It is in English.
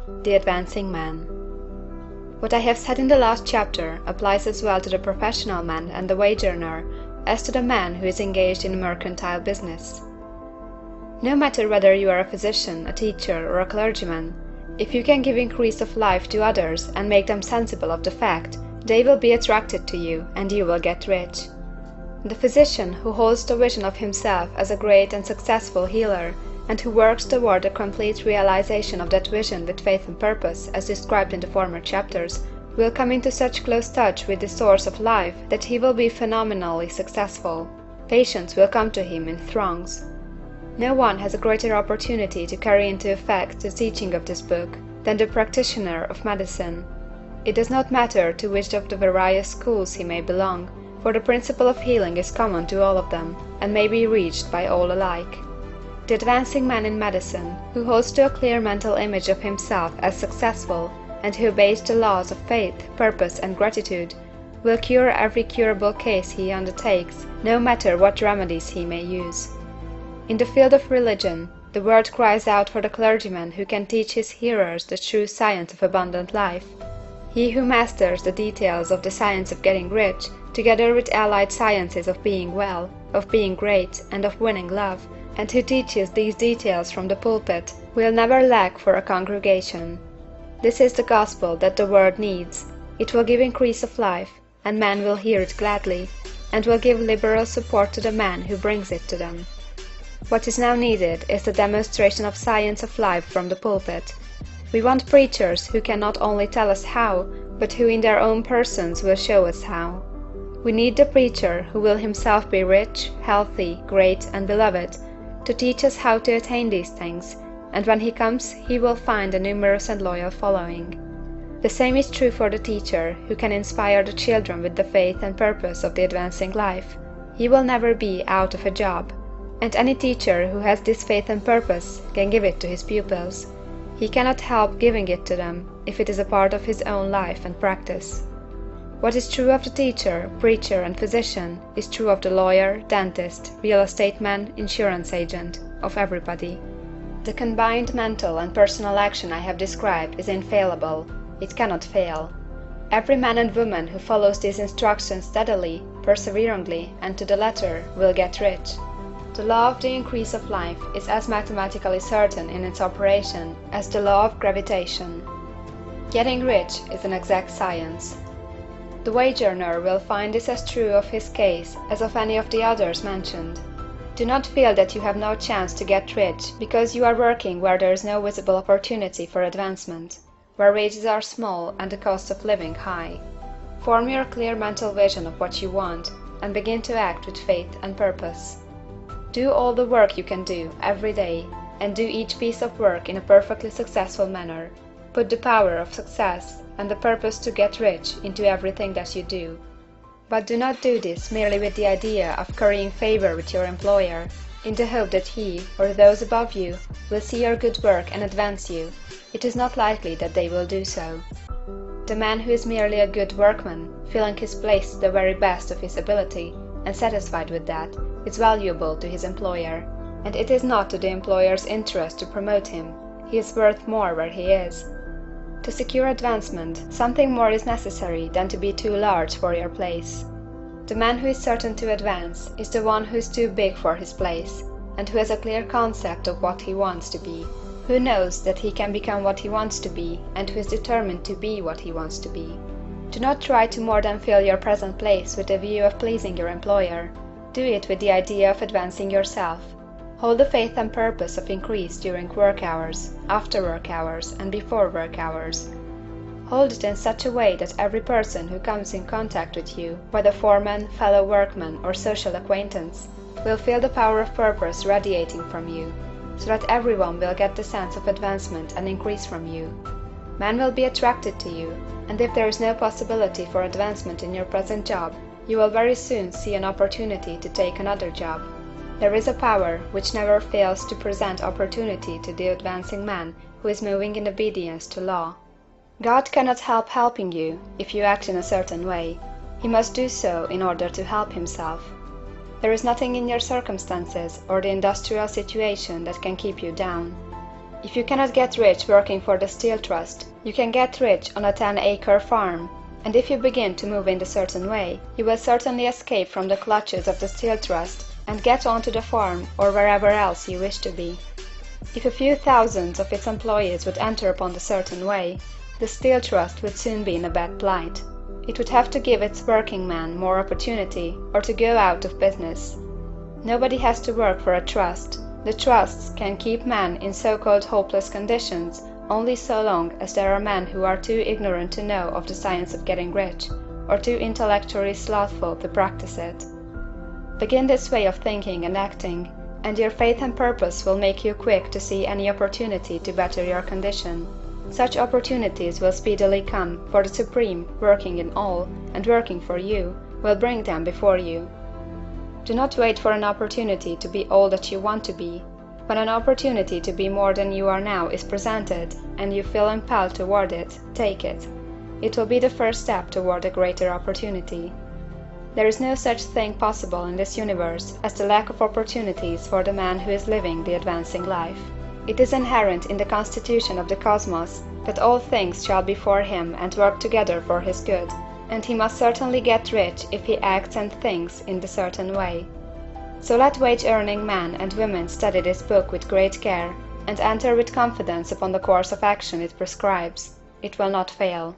The Advancing Man. What I have said in the last chapter applies as well to the professional man and the wage earner as to the man who is engaged in mercantile business. No matter whether you are a physician, a teacher, or a clergyman, if you can give increase of life to others and make them sensible of the fact, they will be attracted to you and you will get rich. The physician who holds the vision of himself as a great and successful healer, and who works toward the complete realization of that vision with faith and purpose, as described in the former chapters, will come into such close touch with the source of life that he will be phenomenally successful. Patients will come to him in throngs. No one has a greater opportunity to carry into effect the teaching of this book than the practitioner of medicine. It does not matter to which of the various schools he may belong, for the principle of healing is common to all of them, and may be reached by all alike. The advancing man in medicine, who holds to a clear mental image of himself as successful, and who obeys the laws of faith, purpose, and gratitude, will cure every curable case he undertakes, no matter what remedies he may use. In the field of religion, the world cries out for the clergyman who can teach his hearers the true science of abundant life. He who masters the details of the science of getting rich, together with allied sciences of being well, of being great, and of winning love, and who teaches these details from the pulpit, will never lack for a congregation. This is the gospel that the world needs. It will give increase of life, and men will hear it gladly, and will give liberal support to the man who brings it to them. What is now needed is the demonstration of science of life from the pulpit. We want preachers who can not only tell us how, but who in their own persons will show us how. We need the preacher who will himself be rich, healthy, great, and beloved, to teach us how to attain these things, and when he comes he will find a numerous and loyal following. The same is true for the teacher who can inspire the children with the faith and purpose of the advancing life. He will never be out of a job. And any teacher who has this faith and purpose can give it to his pupils. He cannot help giving it to them if it is a part of his own life and practice. What is true of the teacher, preacher, and physician is true of the lawyer, dentist, real estate man, insurance agent, of everybody. The combined mental and personal action I have described is infallible. It cannot fail. Every man and woman who follows these instructions steadily, perseveringly, and to the letter will get rich. The law of the increase of life is as mathematically certain in its operation as the law of gravitation. Getting rich is an exact science. The wage earner will find this as true of his case as of any of the others mentioned. Do not feel that you have no chance to get rich because you are working where there is no visible opportunity for advancement, where wages are small and the cost of living high. Form your clear mental vision of what you want, and begin to act with faith and purpose. Do all the work you can do every day, and do each piece of work in a perfectly successful manner. Put the power of success and the purpose to get rich into everything that you do. But do not do this merely with the idea of currying favor with your employer, in the hope that he, or those above you, will see your good work and advance you. It is not likely that they will do so. The man who is merely a good workman, filling his place to the very best of his ability, and satisfied with that, is valuable to his employer, and it is not to the employer's interest to promote him. He is worth more where he is. To secure advancement, something more is necessary than to be too large for your place. The man who is certain to advance is the one who is too big for his place, and who has a clear concept of what he wants to be, who knows that he can become what he wants to be, and who is determined to be what he wants to be. Do not try to more than fill your present place with the view of pleasing your employer. Do it with the idea of advancing yourself. Hold the faith and purpose of increase during work hours, after work hours, and before work hours. Hold it in such a way that every person who comes in contact with you, whether foreman, fellow workman, or social acquaintance, will feel the power of purpose radiating from you, so that everyone will get the sense of advancement and increase from you. Men will be attracted to you, and if there is no possibility for advancement in your present job, you will very soon see an opportunity to take another job. There is a power which never fails to present opportunity to the advancing man who is moving in obedience to law. God cannot help helping you if you act in a certain way. He must do so in order to help himself. There is nothing in your circumstances or the industrial situation that can keep you down. If you cannot get rich working for the Steel Trust, you can get rich on a 10-acre farm, and if you begin to move in a certain way, you will certainly escape from the clutches of the Steel Trust and get on to the farm or wherever else you wish to be. If a few thousands of its employees would enter upon the certain way, the Steel Trust would soon be in a bad plight. It would have to give its working men more opportunity or to go out of business. Nobody has to work for a trust. The trusts can keep men in so-called hopeless conditions only so long as there are men who are too ignorant to know of the science of getting rich, or too intellectually slothful to practice it. Begin this way of thinking and acting, and your faith and purpose will make you quick to see any opportunity to better your condition. Such opportunities will speedily come, for the Supreme, working in all, and working for you, will bring them before you. Do not wait for an opportunity to be all that you want to be. When an opportunity to be more than you are now is presented, and you feel impelled toward it, take it. It will be the first step toward a greater opportunity. There is no such thing possible in this universe as the lack of opportunities for the man who is living the advancing life. It is inherent in the constitution of the cosmos that all things shall be for him and work together for his good, and he must certainly get rich if he acts and thinks in the certain way. So let wage-earning men and women study this book with great care, and enter with confidence upon the course of action it prescribes. It will not fail.